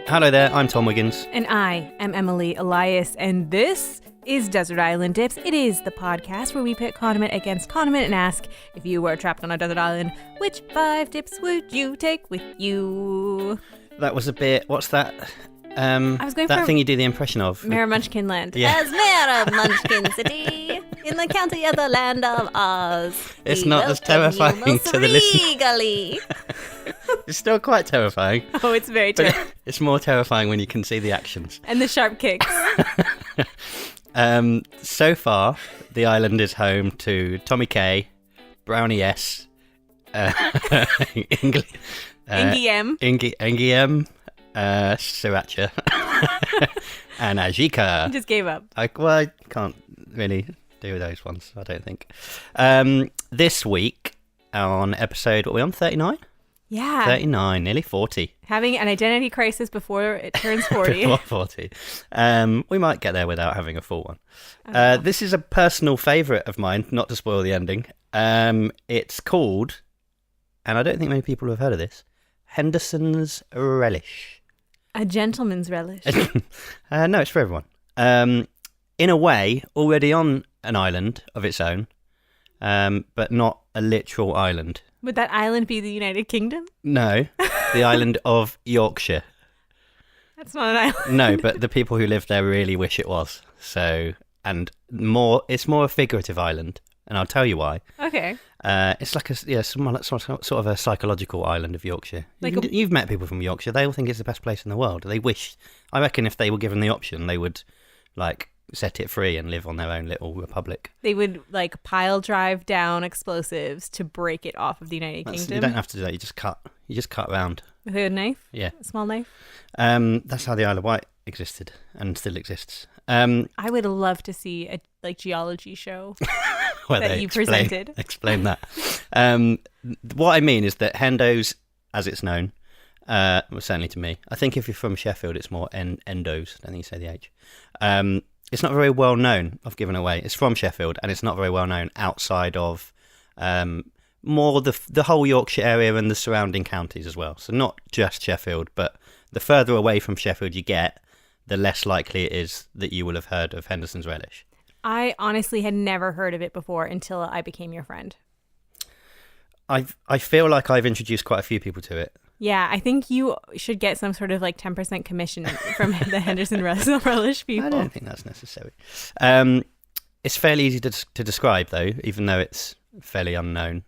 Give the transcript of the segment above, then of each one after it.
Hello there, I'm Tom Wiggins. And I am Emily Elias, and this is Desert Island Dips. It is the podcast where we pit condiment against condiment and ask, if you were trapped on a desert island, which 5 dips would you take with you? That was a bit, what's that? I was going that for thing you do the impression of. Mayor of Munchkin Land. Yeah. As Mayor of Munchkin City, in the county of the land of Oz. It's not as terrifying to the listener. Regally. It's still quite terrifying. Oh, it's very terrifying. It's more terrifying when you can see the actions. And the sharp kicks. So far, the island is home to Tommy K, Brownie S, Ingy M. M, Sriracha, and Ajika. I just gave up. I can't really do those ones, I don't think. This week, on episode, what are we on, 39? Yeah. 39, nearly 40. Having an identity crisis before it turns 40. Before 40. We might get there without having a full one. This is a personal favourite of mine, not to spoil the ending. It's called, and I don't think many people have heard of this, Henderson's Relish. A gentleman's relish. No, it's for everyone. In a way, already on an island of its own, but not a literal island. Would that island be the United Kingdom? No, the island of Yorkshire. That's not an island. No, but the people who live there really wish it was. So, and more, it's more a figurative island, and I'll tell you why. Okay. It's like sort of a psychological island of Yorkshire. Like You've met people from Yorkshire. They all think it's the best place in the world. They wish. I reckon if they were given the option, they would like set it free and live on their own little republic. They would like pile drive down explosives to break it off of the United Kingdom. You don't have to do that. You just cut around with a knife. Yeah, a small knife. That's how the Isle of Wight existed and still exists. I would love to see a geology show that you presented. Explain that. What I mean is that Hendos, as it's known, well, certainly to me, I think if you're from Sheffield, it's more Hendos. I don't think you say the H. It's not very well known. I've given away. It's from Sheffield, and it's not very well known outside of more the whole Yorkshire area and the surrounding counties as well. So not just Sheffield, but the further away from Sheffield you get, the less likely it is that you will have heard of Henderson's Relish. I honestly had never heard of it before until I became your friend. I feel like I've introduced quite a few people to it. Yeah, I think you should get some sort of like 10% commission from the Henderson Relish people. I don't think that's necessary. It's fairly easy to describe, though, even though it's fairly unknown.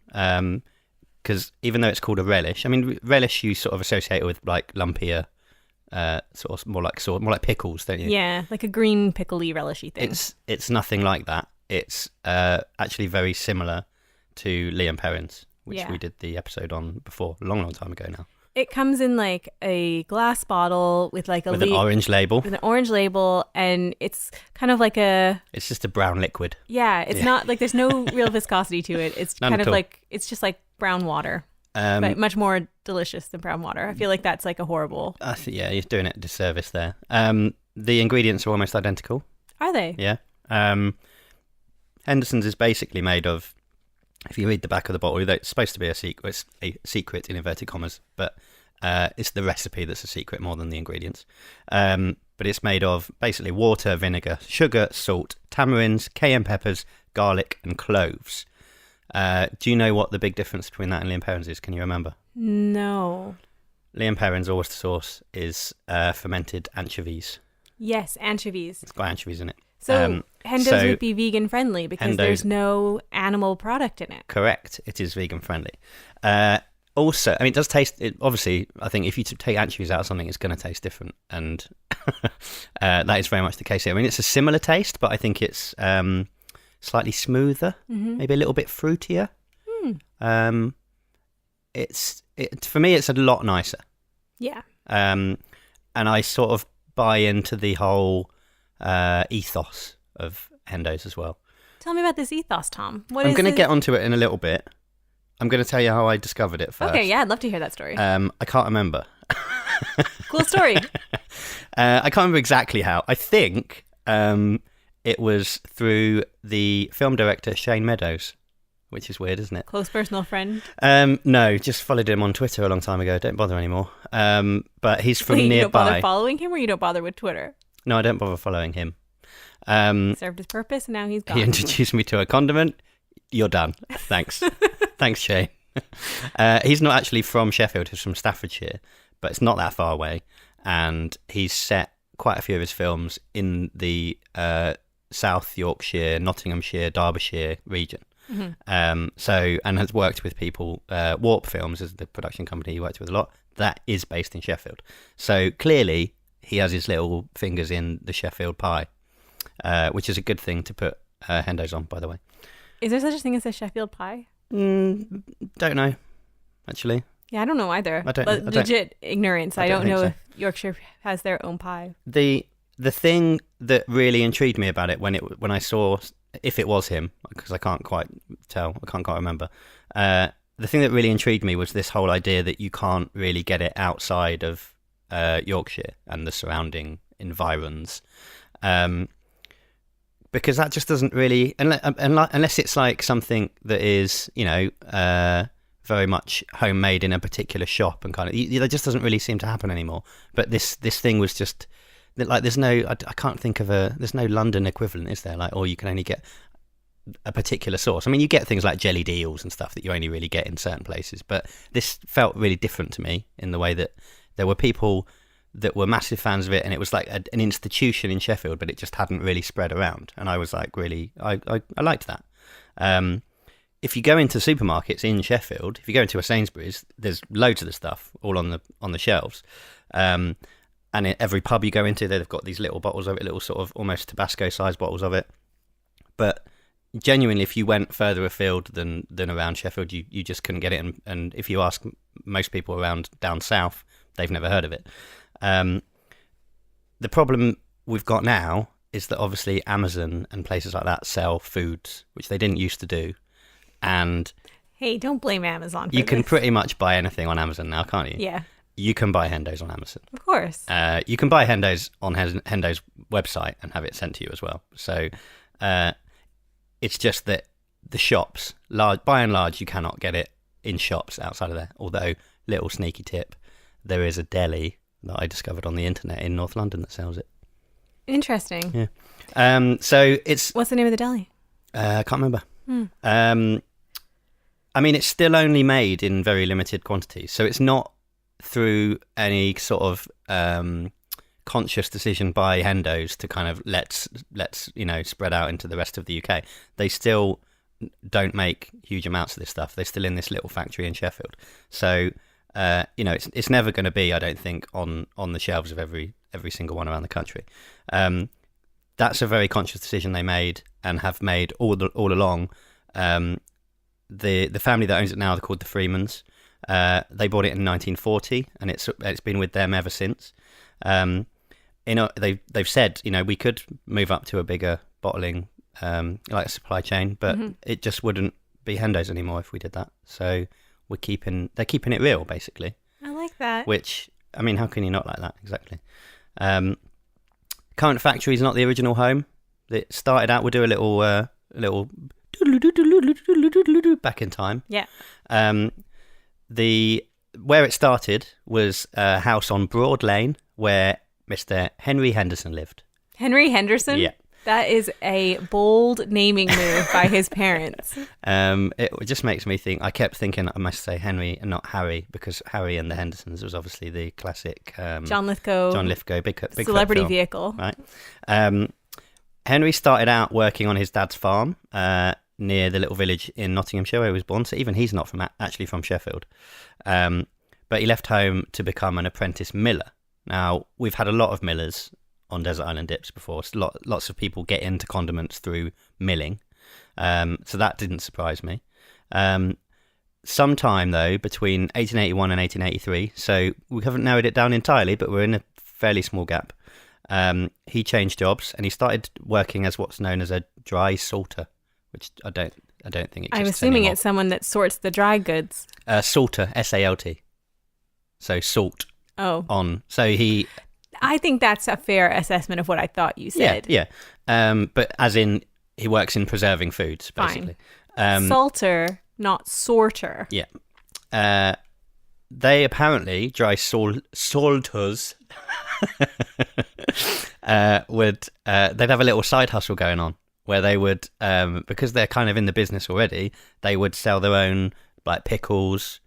Because even though it's called a relish, I mean, relish you sort of associate it with like lumpier, sort of more like pickles, don't you? Yeah, like a green pickly relishy thing. It's nothing like that. It's actually very similar to Liam Perrin's, which we did the episode on before, a long time ago now. It comes in like a glass bottle with like an orange label. With an orange label, and it's kind of like it's just a brown liquid. Yeah, it's not like there's no real viscosity to it. It's kind of like it's just like brown water, but much more delicious than brown water. I feel like that's like a horrible. Yeah, you're doing it a disservice there. The ingredients are almost identical. Are they? Yeah. Henderson's is basically made of. If you read the back of the bottle, it's supposed to be a secret. It's a secret in inverted commas, but it's the recipe that's a secret more than the ingredients. But it's made of basically water, vinegar, sugar, salt, tamarinds, cayenne peppers, garlic, and cloves. Do you know what the big difference between that and Liam Perrin's is? Can you remember? No. Liam Perrin's oyster sauce is fermented anchovies. Yes, anchovies. It's got anchovies in it. So Hendos would be vegan friendly because there's no animal product in it. Correct. It is vegan friendly. Also, I mean, it does taste. Obviously, I think if you take anchovies out of something, it's going to taste different, and that is very much the case here. I mean, it's a similar taste, but I think it's slightly smoother, maybe a little bit fruitier. For me, it's a lot nicer. Yeah. And I sort of buy into the whole ethos of Hendos as well. Tell me about this ethos, Tom. I'm going to get onto it in a little bit. I'm going to tell you how I discovered it first. Okay, yeah, I'd love to hear that story. I can't remember. Cool story. I can't remember exactly how. I think it was through the film director Shane Meadows which is weird, isn't it? Close personal friend? No, just followed him on Twitter a long time ago. Don't bother anymore. But he's from Wait, nearby. You don't bother following him, or you don't bother with Twitter? No, I don't bother following him. Served his purpose, and now he's gone. He introduced me to a condiment. You're done. Thanks. Thanks, Shane. He's not actually from Sheffield. He's from Staffordshire, but it's not that far away. And he's set quite a few of his films in the South Yorkshire, Nottinghamshire, Derbyshire region. Mm-hmm. And has worked with people. Warp Films is the production company he worked with a lot. That is based in Sheffield. So clearly he has his little fingers in the Sheffield pie, which is a good thing to put Hendos on, by the way. Is there such a thing as a Sheffield pie? Don't know, actually. Yeah, I don't know either. Legit ignorance. I don't know if Yorkshire has their own pie. The thing that really intrigued me about it when I saw if it was him, because I can't quite tell, I can't quite remember. The thing that really intrigued me was this whole idea that you can't really get it outside of Yorkshire and the surrounding environs, because that just doesn't really, unless it's like something that is, very much homemade in a particular shop and kind of, that just doesn't really seem to happen anymore. But this thing was just like, there's no, I can't think of there's no London equivalent, is there? Like, or you can only get a particular source. I mean, you get things like jellied eels and stuff that you only really get in certain places, but this felt really different to me in the way that there were people that were massive fans of it, and it was like an institution in Sheffield, but it just hadn't really spread around. And I was like, really, I liked that. If you go into supermarkets in Sheffield, if you go into a Sainsbury's, there's loads of the stuff all on the shelves. And in every pub you go into, they've got these little bottles of it, little sort of almost Tabasco-sized bottles of it. But genuinely, if you went further afield than around Sheffield, you just couldn't get it. And if you ask most people around down south, they've never heard of it. The problem we've got now is that obviously Amazon and places like that sell foods, which they didn't used to do. And hey, don't blame Amazon for you can this. pretty much buy anything on Amazon now, can't you? Yeah. You can buy Hendos on Amazon. Of course. You can buy Hendos on Hendos website and have it sent to you as well. So it's just that the shops, by and large, you cannot get it in shops outside of there. Although, little sneaky tip, there is a deli that I discovered on the internet in North London that sells it. Interesting. Yeah. So it's... What's the name of the deli? I can't remember. I mean, it's still only made in very limited quantities, so it's not through any sort of conscious decision by Hendos to kind of let's spread out into the rest of the UK. They still don't make huge amounts of this stuff. They're still in this little factory in Sheffield. So it's never going to be, I don't think, on the shelves of every single one around the country. That's a very conscious decision they made and have made all along. The family that owns it now, they're called the Freemans. They bought it in 1940, and it's been with them ever since. They've said, we could move up to a bigger bottling supply chain, but it just wouldn't be Hendos anymore if we did that. So they're keeping it real, basically. I like that. Which, I mean, how can you not like that? Exactly. Current factory is not the original home. It started out, we'll do a little back in time. Yeah. Where it started was a house on Broad Lane where Mr. Henry Henderson lived. Henry Henderson? Yeah. That is a bold naming move by his parents. It just makes me think. I kept thinking I must say Henry and not Harry, because Harry and the Hendersons was obviously the classic John Lithgow big celebrity film, vehicle, right? Henry started out working on his dad's farm near the little village in Nottinghamshire where he was born. So even he's not actually from Sheffield, but he left home to become an apprentice miller. Now we've had a lot of millers on Desert Island Dips before. Lots of people get into condiments through milling, so that didn't surprise me. Sometime though between 1881 and 1883, so we haven't narrowed it down entirely, but we're in a fairly small gap. He changed jobs and he started working as what's known as a dry salter, which I don't think it exists. I'm assuming anymore. it's someone that sorts the dry goods. Salter, SALT, so salt. Oh, on. So he. I think that's a fair assessment of what I thought you said. Yeah. But as in, he works in preserving foods, basically. Salter, not sorter. Yeah. They apparently, dry salters, they'd have a little side hustle going on where they would, because they're kind of in the business already, they would sell their own like pickles,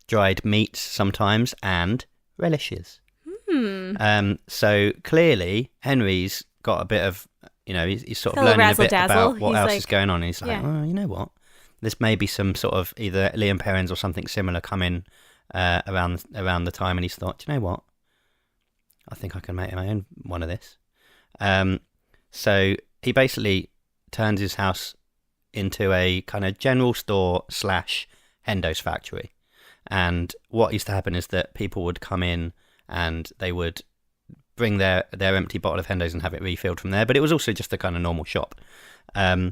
dried meats sometimes, and relishes. So clearly Henry's got a bit of, he's sort of learning a bit about what else is going on. And he's like, you know what? This may be some sort of either Liam Perrins or something similar coming around the time, and he's thought, do you know what? I think I can make my own one of this. So he basically turns his house into a kind of general store / Hendos factory. And what used to happen is that people would come in and they would bring their empty bottle of Hendos and have it refilled from there. But it was also just a kind of normal shop. So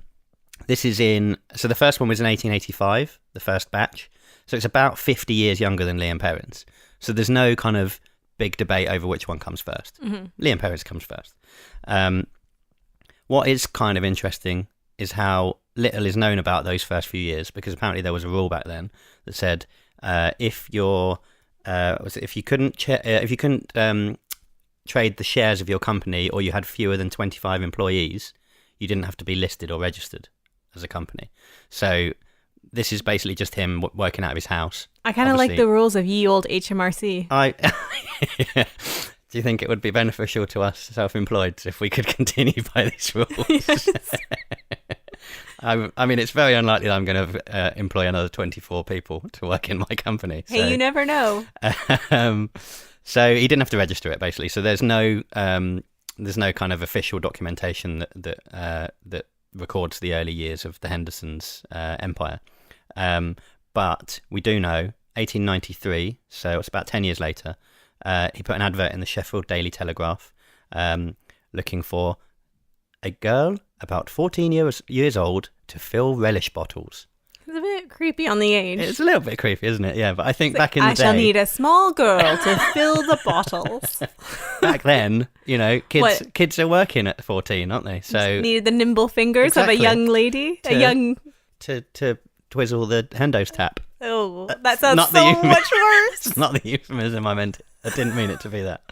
the first one was in 1885, the first batch. So it's about 50 years younger than Liam Perrins. So there's no kind of big debate over which one comes first. Liam Perrins comes first. What is kind of interesting is how little is known about those first few years, because apparently there was a rule back then that said if you couldn't trade the shares of your company, or you had fewer than 25 employees, you didn't have to be listed or registered as a company. So this is basically just him working out of his house. I kind of like the rules of ye old HMRC. Do you think it would be beneficial to us self-employed if we could continue by these rules? Yes. I mean, it's very unlikely that I'm going to employ another 24 people to work in my company. Hey, you never know. So he didn't have to register it, basically. So there's no kind of official documentation that records the early years of the Hendersons' empire. But we do know 1893, so it's about 10 years later, he put an advert in the Sheffield Daily Telegraph looking for a girl about 14 years old to fill relish bottles. It's a bit creepy on the age. It's a little bit creepy, isn't it? Yeah, but I think back in the day... I shall need a small girl to fill the bottles. Back then, kids are working at 14, aren't they? So needed the nimble fingers of a young lady. To twizzle the Hendos tap. Oh, that sounds much worse. It's not the euphemism I meant. I didn't mean it to be that.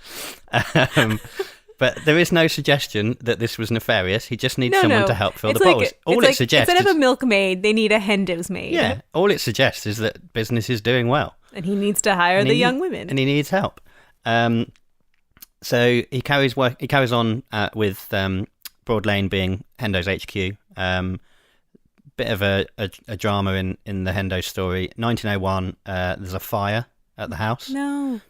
But there is no suggestion that this was nefarious. He just needs someone to help fill the bottles. All it suggests instead of a milkmaid, they need a Hendos maid. Yeah, all it suggests is that business is doing well. And he needs to hire the young women. And he needs help. So he carries on with Broad Lane being Hendos HQ. Bit of a drama in the Hendos story. 1901, there's a fire at the house. No.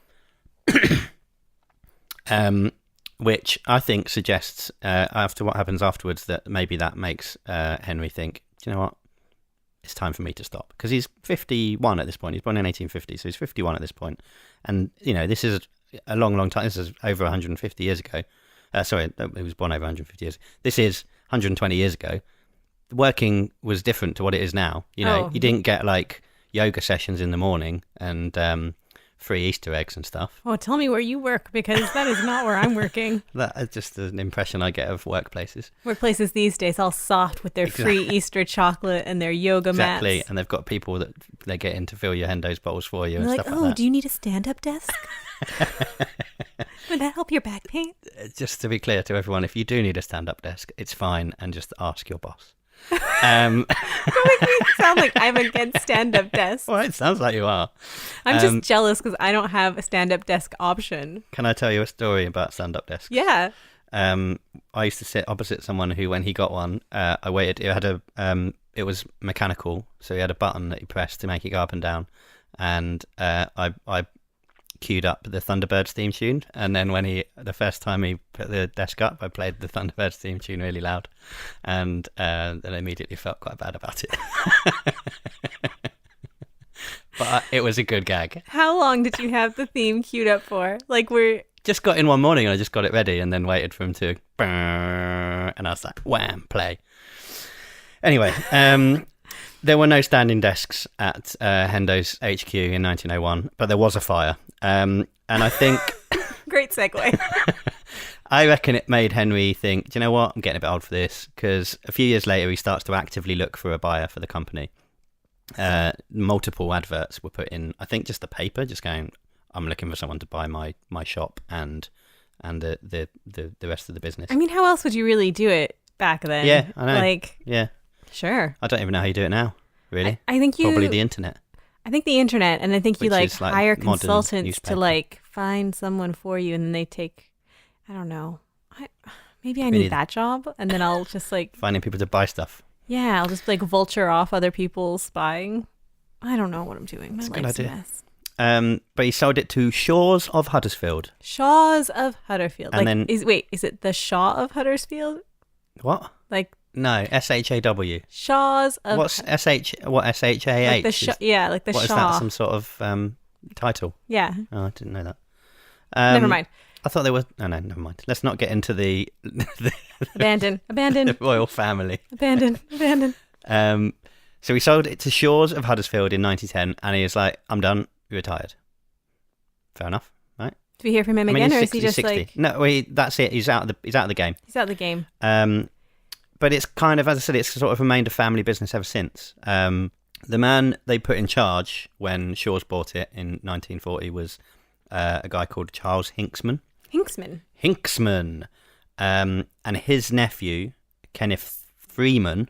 Which I think suggests, after what happens afterwards, that maybe that makes Henry think, do you know what? It's time for me to stop. Because he's 51 at this point. He's born in 1850, so he's 51 at this point. And, this is a long, long time. This is over 150 years ago. Sorry, he was born over 150 years. This is 120 years ago. Working was different to what it is now. You didn't get, like, yoga sessions in the morning and... free Easter eggs and stuff. Oh, tell me where you work, because that is not where I'm working. That is just an impression I get of workplaces. Workplaces these days all soft with their free Easter chocolate and their yoga mats. Exactly, and they've got people that they get in to fill your Hendos bottles for you and like, stuff like that. Oh, do you need a stand-up desk? Would that help your back pain? Just to be clear to everyone, if you do need a stand-up desk, it's fine, and just ask your boss. Don't make me sound like I'm against stand-up desks. Well, it sounds like you are. I'm just jealous because I don't have a stand-up desk option. Can I tell you a story about stand-up desks? Yeah. I used to sit opposite someone who, when he got one, I waited. It had it was mechanical, so he had a button that he pressed to make it go up and down, and I queued up the Thunderbirds theme tune, and then the first time he put the desk up, I played the Thunderbirds theme tune really loud, and then I immediately felt quite bad about it. But it was a good gag. How long did you have the theme queued up for? Just got in one morning and I just got it ready, and then waited for him to and I was like, wham, play. Anyway, there were no standing desks at Hendos HQ in 1901, but there was a fire. And I think... Great segue. I reckon it made Henry think, do you know what? I'm getting a bit old for this, because a few years later he starts to actively look for a buyer for the company. Multiple adverts were put in, I think just the paper, just going, I'm looking for someone to buy my shop and the rest of the business. I mean, how else would you really do it back then? Yeah, I know. Like, yeah. Sure. I don't even know how you do it now, really. I think Probably the internet. I think the internet, and I think you Which is, like, hire modern consultants newspaper. to like find someone for you, and then they take, I don't know, maybe I Me need neither. that job, and then I'll just like, Finding people to buy stuff. yeah, I'll just like vulture off other people's buying. I don't know what I'm doing. My That's a good life's a idea. mess. But he sold it to Shaws of Huddersfield. Shaws of Huddersfield. And Like, then- is it the Shaw of Huddersfield? What? Like No, SHAW. Shaws of What's SH? What SHAH? like the yeah, like the What is Shaw. that? Some sort of title? Yeah. Oh, I didn't know that. Never mind. I thought there was. Oh no, never mind. Let's not get into the Abandon. royal family. Abandon. So he sold it to Shaws of Huddersfield in 1910, and he was like, "I'm done. He retired." Fair enough, right? Do we hear from him I mean, again, he's or is he just 60. like No, that's it. He's out of the game. he's out of the game? But it's kind of, as I said, it's sort of remained a family business ever since. The man they put in charge when Shaws bought it in 1940 was a guy called Charles Hinksman. Hinksman. And his nephew, Kenneth Freeman,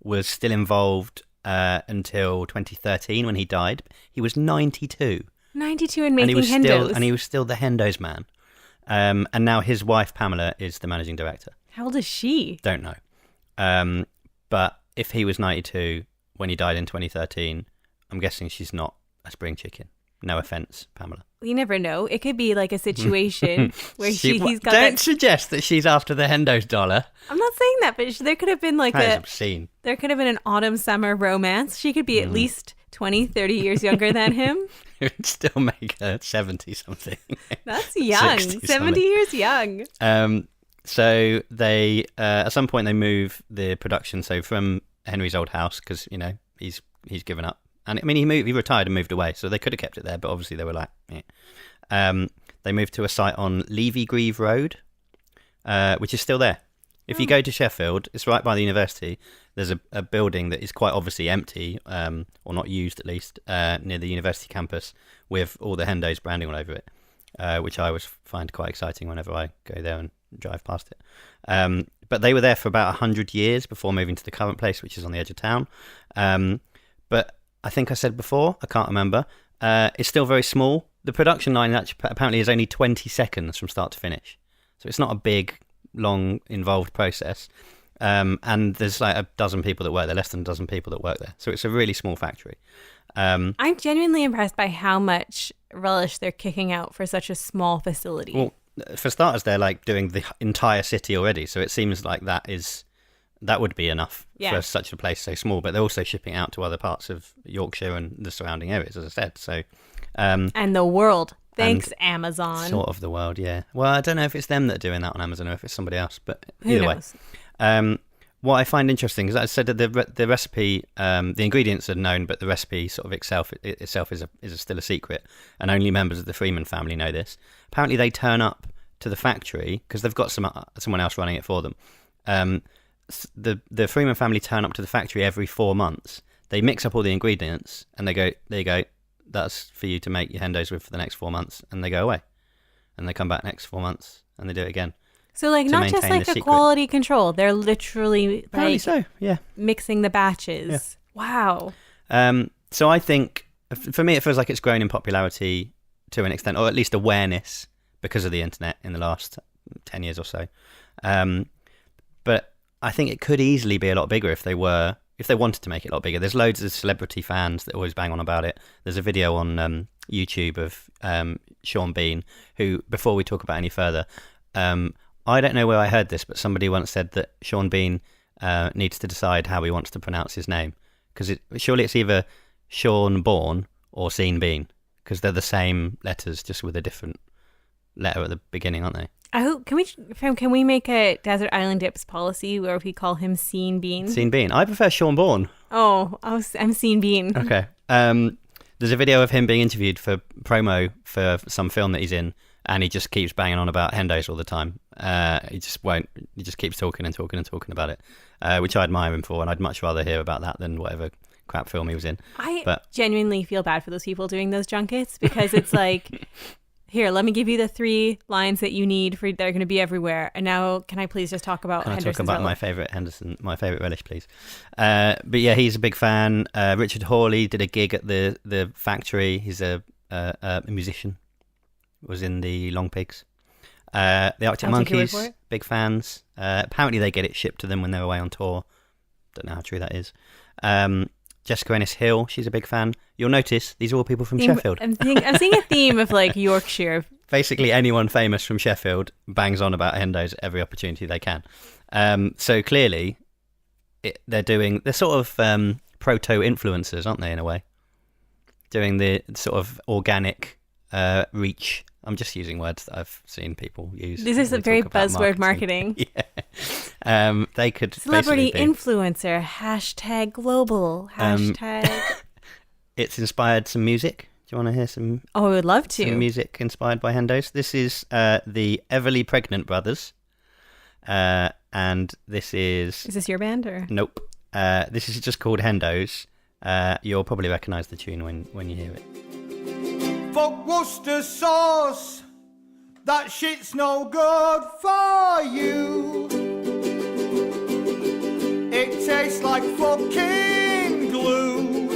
was still involved until 2013 when he died. He was 92. 92 and making and Hendos. he was still the Hendos man. And now his wife, Pamela, is the managing director. How old is she? Don't know. But if he was 92 when he died in 2013, I'm guessing she's not a spring chicken. No offense, Pamela. We never know. It could be like a situation where he's got Don't that. suggest that she's after the Hendos dollar. I'm not saying that, but there could have been like That is a obscene. there could have been an autumn-summer romance. She could be at least 20, 30 years younger than him. It would still make her 70-something. That's young. 60 70 something. years young. So they, at some point, they move the production from Henry's old house because he's given up, and I mean he retired and moved away, so they could have kept it there, but obviously they were like, they moved to a site on Levy Grieve Road, which is still there. If you go to Sheffield, it's right by the university. There's a building that is quite obviously empty, or not used at least, near the university campus with all the Hendos branding all over it, which I always find quite exciting whenever I go there and drive past it. But they were there for about 100 years before moving to the current place, which is on the edge of town. But I think I said before, I can't remember, it's still very small. The production line apparently is only 20 seconds from start to finish. So it's not a big, long, involved process. And there's like a dozen people that work there, less than a dozen people that work there. So it's a really small factory. I'm genuinely impressed by how much relish they're kicking out for such a small facility. Well, for starters, they're like doing the entire city already. So it seems like that would be enough for such a place so small. But they're also shipping out to other parts of Yorkshire and the surrounding areas, as I said. So and the world. Thanks, Amazon. Sort of the world, yeah. Well, I don't know if it's them that are doing that on Amazon or if it's somebody else, but Who either knows? way. What I find interesting is that I said that the recipe, the ingredients are known, but the recipe sort of itself is still a secret, and only members of the Freeman family know this. Apparently, they turn up to the factory because they've got someone else running it for them. The Freeman family turn up to the factory every 4 months. They mix up all the ingredients, and they go, "There you go. That's for you to make your Hendos with for the next 4 months," and they go away, and they come back next 4 months, and they do it again. So like to not just maintain like the a secret. quality control. They're literally Apparently like so, yeah. mixing the batches. Wow. So I think, for me, it feels like it's grown in popularity to an extent, or at least awareness, because of the internet in the last 10 years or so. But I think it could easily be a lot bigger if they wanted to make it a lot bigger. There's loads of celebrity fans that always bang on about it. There's a video on YouTube of Sean Bean, who, before we talk about any further, I don't know where I heard this, but somebody once said that Sean Bean needs to decide how he wants to pronounce his name, because surely it's either Sean Bourne or Sean Bean, because they're the same letters, just with a different letter at the beginning, aren't they? I hope, can we make a Desert Island Dips policy where we call him Sean Bean? Sean Bean. I prefer Sean Bourne. Oh, I'm Sean Bean. Okay. There's a video of him being interviewed for promo for some film that he's in, and he just keeps banging on about Hendos all the time. He just won't. He just keeps talking and talking and talking about it, which I admire him for, and I'd much rather hear about that than whatever crap film he was in. I genuinely feel bad for those people doing those junkets, because it's like, here, let me give you the 3 lines that you need they're going to be everywhere. And now, can I please just talk about Henderson's talk about Relish? my favourite Henderson, my favourite Relish, please? But yeah, he's a big fan. Richard Hawley did a gig at the factory. He's a musician. Was in the Long Pigs. The Arctic Monkeys, big fans. Apparently they get it shipped to them when they're away on tour. Don't know how true that is. Jessica Ennis-Hill, she's a big fan. You'll notice these are all people from Sheffield. I'm seeing a theme of like Yorkshire. Basically anyone famous from Sheffield bangs on about Hendos at every opportunity they can. So clearly they're sort of proto-influencers, aren't they, in a way? Doing the sort of organic reach. I'm just using words that I've seen people use. This is a very buzzword marketing. Yeah. They could celebrity influencer, #global, It's inspired some music. Do you want to hear some? Oh, I would love to. Some music inspired by Hendos. This is the Everly Pregnant Brothers. And this is... Is this your band or? Nope. This is just called Hendos. You'll probably recognise the tune when you hear it. Fuck Worcester sauce, that shit's no good for you. It tastes like fucking glue,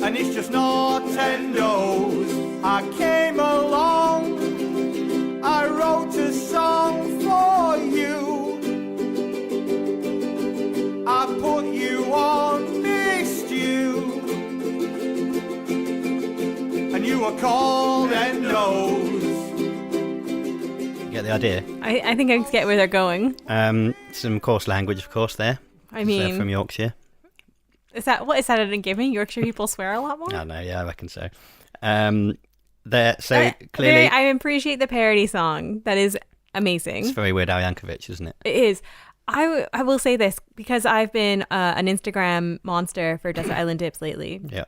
and it's just not Hendos. I came along, I wrote a song for you. I put you on, missed you. And you are called Hendos. Get the idea? I think I get where they're going. Some coarse language, of course, there. I mean... from Yorkshire. Is that a given? Yorkshire people swear a lot more? I know, yeah, I reckon so. Clearly... I appreciate the parody song. That is amazing. It's very Weird Al Yankovic, isn't it? It is. I will say this, because I've been an Instagram monster for Desert Island Dips lately. Yeah.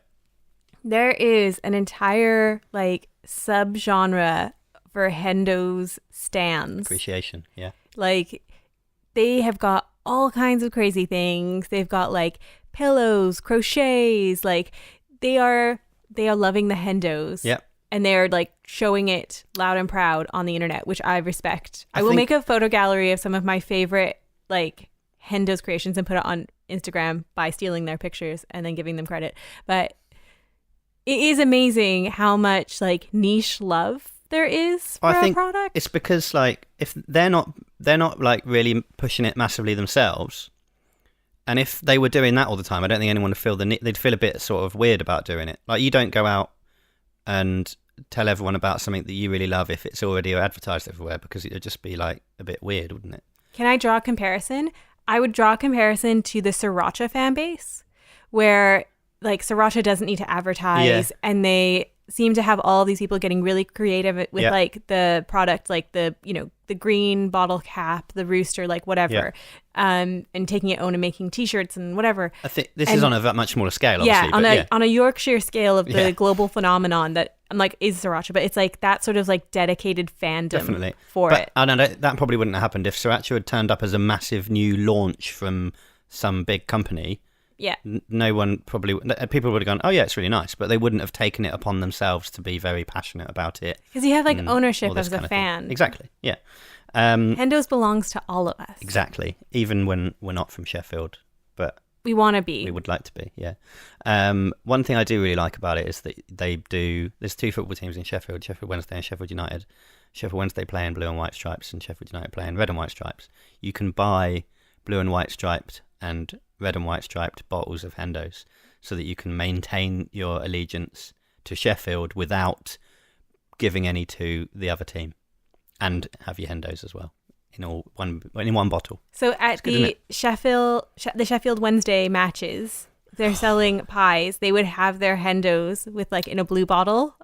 There is an entire like subgenre for Hendos stans. Appreciation, yeah. Like they have got all kinds of crazy things. They've got like pillows, crochets, like they are loving the Hendos. Yep. And they're like showing it loud and proud on the internet, which I respect. I will make a photo gallery of some of my favorite like Hendos creations and put it on Instagram by stealing their pictures and then giving them credit. But it is amazing how much like niche love there is for a product. It's because like if they're not like really pushing it massively themselves, and if they were doing that all the time, I don't think anyone would feel they'd feel a bit sort of weird about doing it. Like you don't go out and tell everyone about something that you really love if it's already advertised everywhere, because it would just be like a bit weird, wouldn't it? Can I draw a comparison? I would draw a comparison to the Sriracha fan base, where like Sriracha doesn't need to advertise, and they seem to have all these people getting really creative with like the product, like the the green bottle cap, the rooster, like whatever, and taking it own and making T-shirts and whatever. I think this is on a much smaller scale, obviously. On a Yorkshire scale of the global phenomenon that I'm like is Sriracha, but it's like that sort of like dedicated fandom for it. I don't know, that probably wouldn't have happened if Sriracha had turned up as a massive new launch from some big company. Yeah. No one people would have gone, oh yeah, it's really nice, but they wouldn't have taken it upon themselves to be very passionate about it. Because you have like ownership as a fan. Exactly, yeah. Hendos belongs to all of us. Exactly, even when we're not from Sheffield, but we want to be. We would like to be, yeah. One thing I do really like about it is that there's 2 football teams in Sheffield, Sheffield Wednesday and Sheffield United. Sheffield Wednesday play in blue and white stripes and Sheffield United play in red and white stripes. You can buy blue and white striped and red and white striped bottles of Hendos so that you can maintain your allegiance to Sheffield without giving any to the other team, and have your Hendos as well in one bottle. So at the Sheffield Wednesday matches, they're selling pies. They would have their Hendos with like in a blue bottle.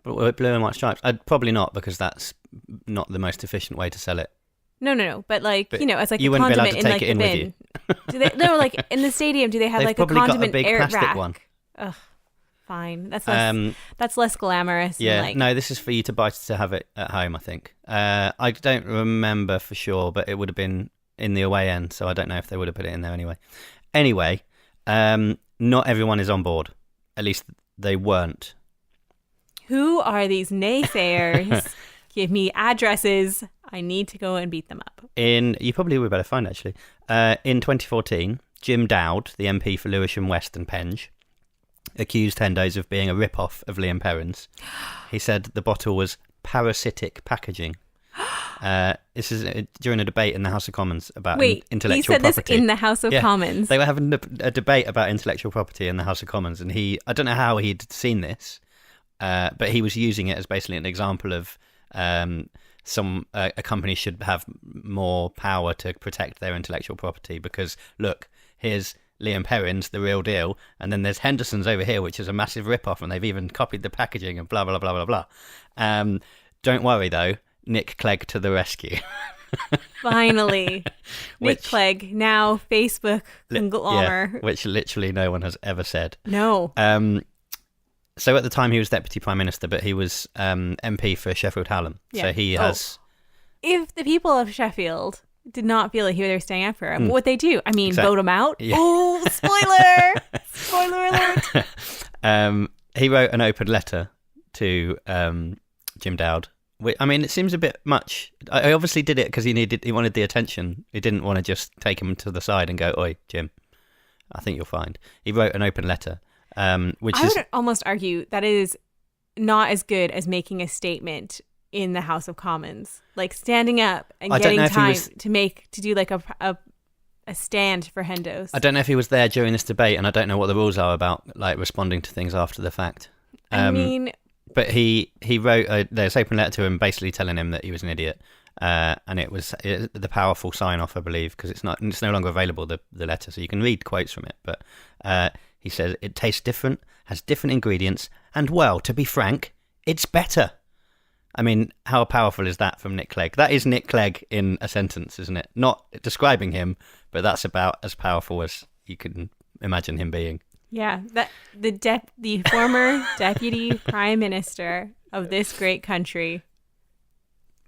But blue and white stripes? Probably not, because that's not the most efficient way to sell it. No. But like, it's like you a wouldn't condiment be allowed to take in like it in the bin. with you. Do they? No, like in the stadium, do they have They've like a probably got condiment a big air plastic rack? one. Ugh. Fine. That's less glamorous. Yeah, and no, this is for you to have it at home, I think. I don't remember for sure, but it would have been in the away end, so I don't know if they would have put it in there anyway. Anyway, not everyone is on board. At least they weren't. Who are these naysayers? Give me addresses. I need to go and beat them up. You probably would better find, actually. In 2014, Jim Dowd, the MP for Lewisham West and Penge, accused Hendos of being a rip-off of Liam Perrins. He said the bottle was parasitic packaging. This is during a debate in the House of Commons about intellectual property. He said this in the House of Commons? They were having a debate about intellectual property in the House of Commons, and I don't know how he'd seen this, but he was using it as basically an example of a company should have more power to protect their intellectual property because, look, here's Liam Perrins, the real deal, and then there's Henderson's over here, which is a massive rip-off, and they've even copied the packaging and blah, blah, blah, blah, blah. Don't worry, though. Nick Clegg to the rescue. Finally. Nick Clegg, now Facebook conglomerate. Yeah, which literally no one has ever said. No. So at the time he was Deputy Prime Minister, but he was MP for Sheffield Hallam. Yeah. So he has... If the people of Sheffield did not feel like they were staying up for him, what would they do? I mean, vote him out? Yeah. Oh, spoiler! Spoiler alert! He wrote an open letter to Jim Dowd. I mean, it seems a bit much. I obviously did it because he wanted the attention. He didn't want to just take him to the side and go, "Oi, Jim, I think you'll find." He wrote an open letter, I would almost argue that is not as good as making a statement in the House of Commons, like standing up and getting time to do like a stand for Hendos. I don't know if he was there during this debate, and I don't know what the rules are about like responding to things after the fact. I mean. But he wrote this open letter to him, basically telling him that he was an idiot, and it was the powerful sign-off, I believe, because it's no longer available, the letter, so you can read quotes from it. But he says it tastes different, has different ingredients, and well, to be frank, it's better. I mean, how powerful is that from Nick Clegg? That is Nick Clegg in a sentence, isn't it? Not describing him, but that's about as powerful as you can imagine him being. Yeah, the former deputy prime minister of this great country.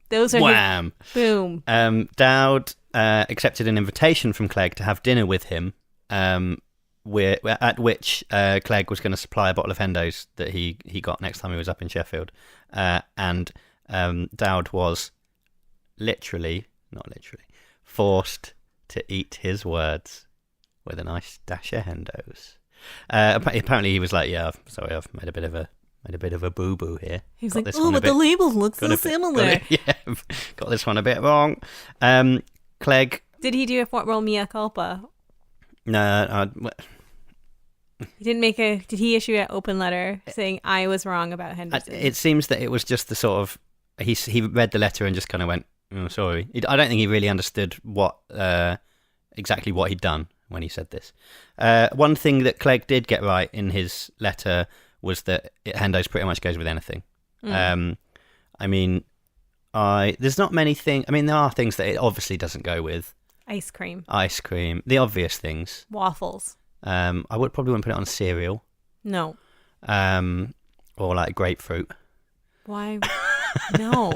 Those are wham. Boom. Dowd accepted an invitation from Clegg to have dinner with him, at which Clegg was going to supply a bottle of Hendos that he got next time he was up in Sheffield, and Dowd was not literally, forced to eat his words with a nice dash of Hendos. Apparently he was like, yeah, sorry, I've made a bit of a boo-boo here. He was like, oh, but the labels look so similar. Got this one a bit wrong. Clegg. Did he do a formal mea culpa? No. He didn't did he issue an open letter saying I was wrong about Henderson? It seems that it was just the sort of, he read the letter and just kind of went, oh, sorry. I don't think he really understood exactly what he'd done when he said this. One thing that Clegg did get right in his letter was that Hendos pretty much goes with anything. I mean, there's not many things. I mean, there are things that it obviously doesn't go with. Ice cream, the obvious things. Waffles. I probably wouldn't put it on cereal. No. Or like grapefruit. Why? No.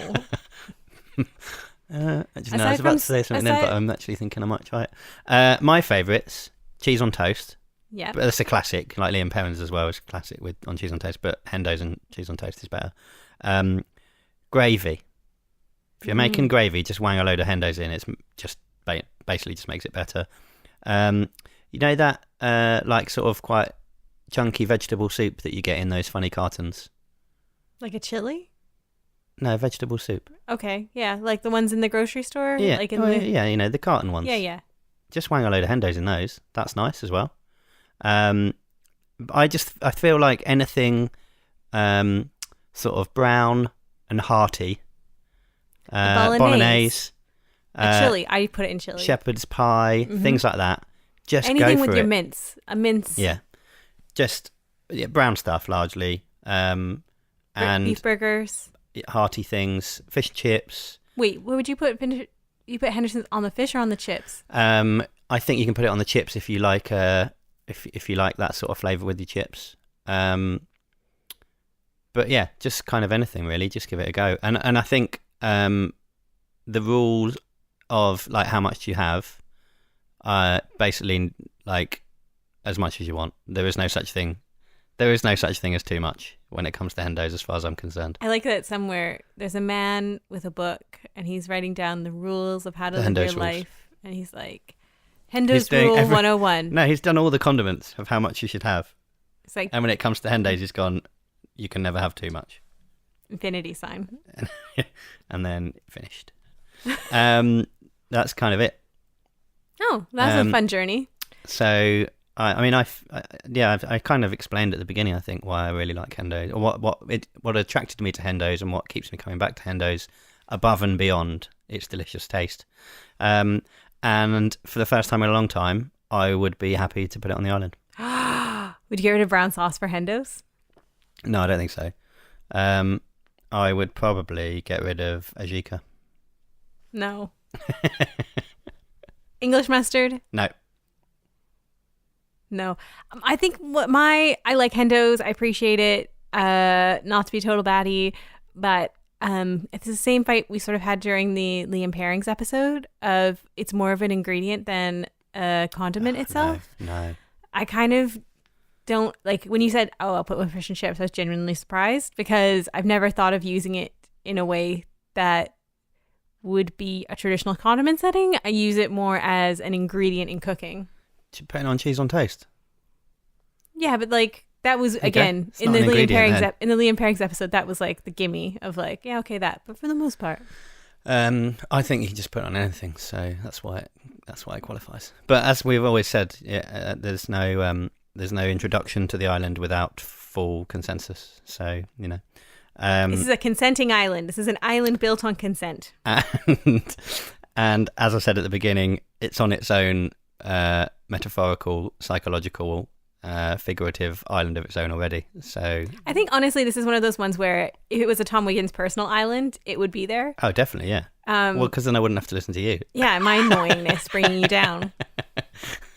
I was about to say something then, but I'm actually thinking I might try it. My favourites, cheese on toast. Yeah. But that's a classic, like Liam Perrins as well is classic on cheese on toast, but Hendos and cheese on toast is better. Gravy. If you're making gravy, just wang a load of Hendos in. It's just basically just makes it better. You know that like sort of quite chunky vegetable soup that you get in those funny cartons? Like a chili? No, vegetable soup. Okay, yeah, like the ones in the grocery store? Yeah, like yeah, you know, the carton ones. Yeah. Just wang a load of Hendos in those. That's nice as well. I feel like anything sort of brown and hearty. Bolognese. Chili, I put it in chili. Shepherd's pie, things like that. Just anything go for with your it. mince. A mince. Yeah. Just brown stuff largely. And beef burgers. Hearty things, fish and chips. Wait, what would you put? You put Henderson's on the fish or on the chips? I think you can put it on the chips if you like. If you like that sort of flavour with your chips. But yeah, just kind of anything really. Just give it a go. And I think the rules of like how much you have, basically like as much as you want. There is no such thing. There is no such thing as too much when it comes to Hendos, as far as I'm concerned. I like that somewhere there's a man with a book and he's writing down the rules of how to live your life. And he's like, Hendos Rule 101. No, he's done all the condiments of how much you should have. It's like, and when it comes to Hendos, he's gone, you can never have too much. Infinity sign. And then finished. That's kind of it. Oh, that's a fun journey. So... I kind of explained at the beginning, I think, why I really like Hendos, or what attracted me to Hendos and what keeps me coming back to Hendos above and beyond its delicious taste. And for the first time in a long time, I would be happy to put it on the island. Would you get rid of brown sauce for Hendos? No, I don't think so. I would probably get rid of ajika. No. English mustard? No. No, I think I like Hendos. I appreciate it. Not to be total baddie, but it's the same fight we sort of had during the Liam pairings episode of it's more of an ingredient than a condiment itself. No. I kind of don't like when you said, "Oh, I'll put with fish and chips." I was genuinely surprised because I've never thought of using it in a way that would be a traditional condiment setting. I use it more as an ingredient in cooking. Putting on cheese on toast. Yeah, but like that was again in the Liam pairings episode. That was like the gimme of like, yeah, okay, that. But for the most part, I think you can just put it on anything. So that's why it qualifies. But as we've always said, there's no introduction to the island without full consensus. So this is a consenting island. This is an island built on consent. And as I said at the beginning, it's on its own. Metaphorical, psychological, figurative island of its own already. So I think honestly this is one of those ones where if it was a Tom Wiggins personal island, it would be there. Oh, definitely, yeah. Well, because then I wouldn't have to listen to you. Yeah, my annoyingness bringing you down.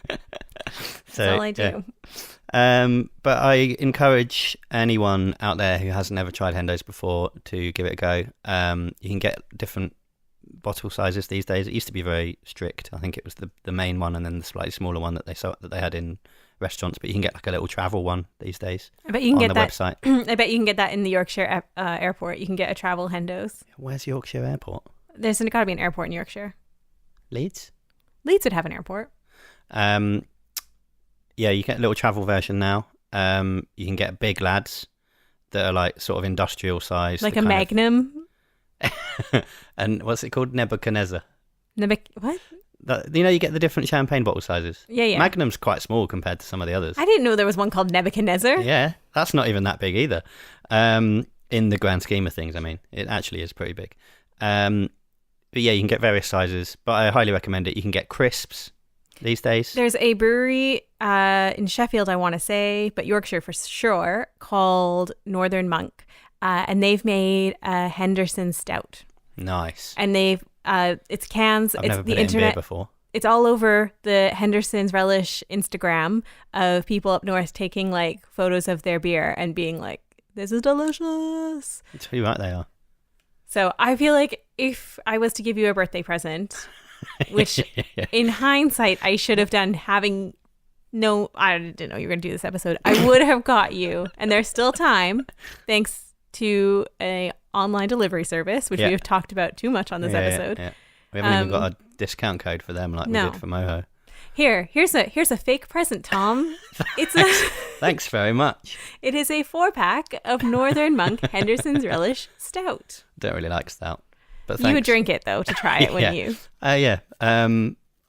That's all I do. Yeah. But I encourage anyone out there who hasn't ever tried Hendos before to give it a go. You can get different bottle sizes these days. It used to be very strict. I think it was the main one and then the slightly smaller one that they had in restaurants, but you can get like a little travel one these days. I bet you can get that website. I bet you can get that in the Yorkshire airport. You can get a travel Hendos. Where's Yorkshire Airport? There's got to be an airport in Yorkshire. Leeds would have an airport. Yeah, you get a little travel version now. You can get big lads that are like sort of industrial size, like a Magnum. And what's it called? Nebuchadnezzar. What? You get the different champagne bottle sizes. Yeah. Magnum's quite small compared to some of the others. I didn't know there was one called Nebuchadnezzar. Yeah, that's not even that big either. In the grand scheme of things, I mean, it actually is pretty big. But yeah, you can get various sizes, but I highly recommend it. You can get crisps these days. There's a brewery in Sheffield, I want to say, but Yorkshire for sure, called Northern Monk. And they've made a Henderson stout. Nice. And they've it's cans. I've it's never the put internet it in beer before. It's all over the Henderson's Relish Instagram of people up north taking like photos of their beer and being like, "This is delicious." It's pretty right they are. So I feel like if I was to give you a birthday present, which in hindsight I should have done, I didn't know you were going to do this episode. I would have got you, and there's still time, thanks to a online delivery service, which we have talked about too much on this episode. Yeah. We haven't even got a discount code for them like we did for Moho. Here's a fake present, Tom. Thanks very much. It is a 4-pack of Northern Monk Henderson's Relish Stout. Don't really like stout, but thanks. You would drink it though to try it, wouldn't you? Yeah. I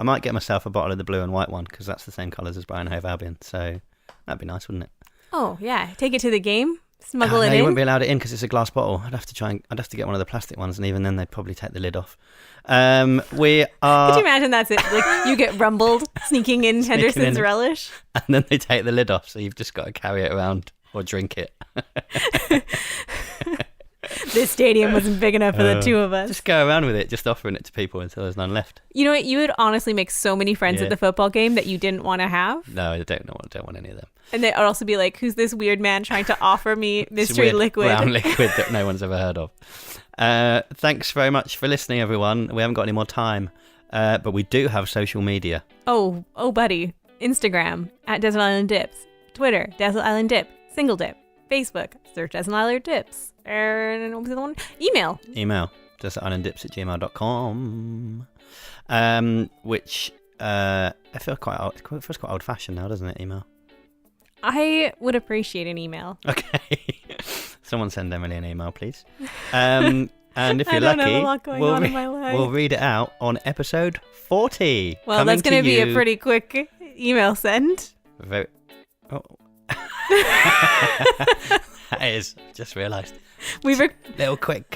might get myself a bottle of the blue and white one because that's the same colours as Brian Hove Albion. So that'd be nice, wouldn't it? Oh yeah, take it to the game. Smuggle it in. You wouldn't be allowed it in because it's a glass bottle. I'd have to get one of the plastic ones, and even then they'd probably take the lid off. We are. Could you imagine that's it? Like you get rumbled sneaking in Henderson's Relish, and then they take the lid off, so you've just got to carry it around or drink it. This stadium wasn't big enough for the two of us. Just go around with it, just offering it to people until there's none left. You know what? You would honestly make so many friends at the football game that you didn't want to have. No, I don't want any of them. And they'd also be like, who's this weird man trying to offer me mystery weird liquid? Brown liquid that no one's ever heard of. Thanks very much for listening, everyone. We haven't got any more time, but we do have social media. Oh, buddy. Instagram, @Desert Island Dips. Twitter, Desert Island Dip. Single Dip. Facebook, search Desert Island Dips. And what was the other one? Email, desertislanddips@gmail.com. Which I feel feels quite old-fashioned now, doesn't it, email? I would appreciate an email. Okay. Someone send Emily an email, please. And if you're lucky, have a lot going on in my life. We'll read it out on episode 40. Well, that's going to be a pretty quick email send. That is, just realised. Little quick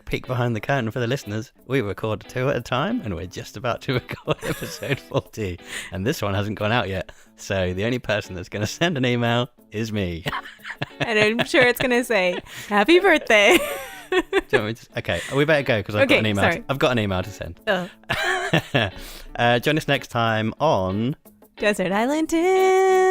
peek behind the curtain for the listeners. We record 2 at a time, and we're just about to record episode 40, and this one hasn't gone out yet. So the only person that's going to send an email is me. And I'm sure it's going to say, "Happy birthday." Okay, we better go because I've got an email. Sorry. I've got an email to send. Oh. Join us next time on Desert Island Tips.